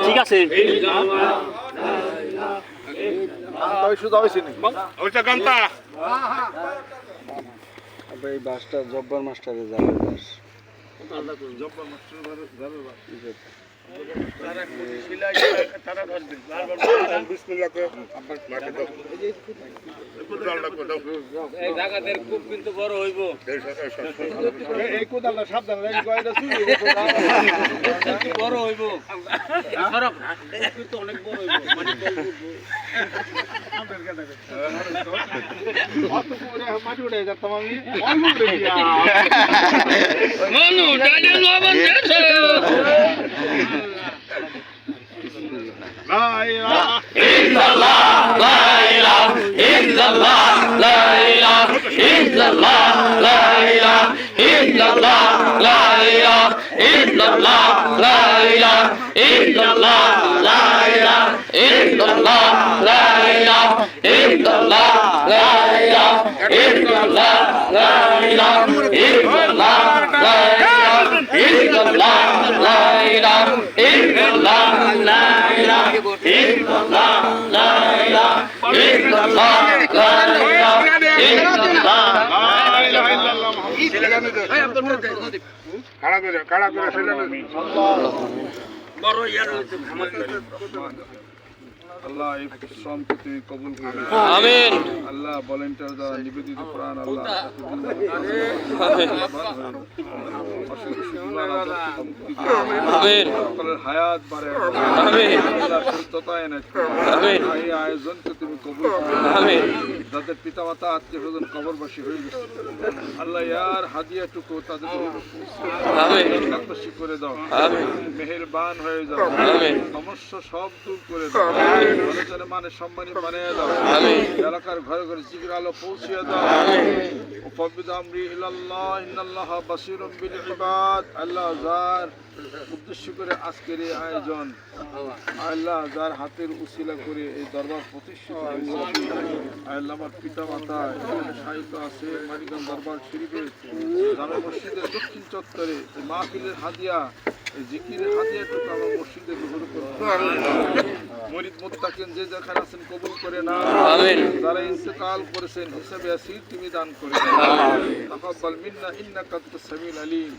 ঠিক আছে এই বাসটা জব্বার মাস্টারে যাবে বাস খুব কিন্তু বড় হইব বড় হইব অনেক বড় হইব আল্লাহ এই শ্রমকে তুমি কবুল করো আমিন আল্লাহ ভলেন্টিয়ার দ্বারা নিবেদিত প্রাণ আল্লাহ আমিন সকলের হায়াত বাড়ে আমিন আল্লাহ সুস্থতা এনে আমিন এই আয়োজনকে তুমি কবুল করো আমিন যাদের পিতামাতা আত্মীয় স্বজন কবরবাসী হয়ে গেছে আল্লাহ ইয়ার হাদিয়াটুকু তাদের খুশি করে দাও মেহেরবান হয়ে যাও সমস্যা সব দূর করে দাও মানুষের মানে সম্মানী বানিয়ে দাও এলাকার ঘরে ঘরে জিকির আলো পৌঁছিয়ে দাও وفوض امري الى الله ان الله بصير بالعباد আল্লাহ যার উদ্দেশ্য করে আজকের এই আয়োজন আল্লাহ যার হাতের উসিলা করে এই দরবার প্রতিষ্ঠিত হয়েছে আল্লাহ আমার পিতা মাতা সাহিত্য আছে মানিকগঞ্জ দরবার শরীফের জামে মসজিদের দক্ষিণ চত্বরে মাহফিলের হাদিয়া জিকিরের হাদিয়াটুকু আমার মসজিদে গ্রহণ করুন মুরিদ মুত্তাকিন যে যেখানে আছেন কবুল করে না যারা ইন্তেকাল করেছেন হিসাবে আসি তুমি দান করে তাকাব্বাল মিন্না ইন্নাকা আনতাস সামিউল আলিম।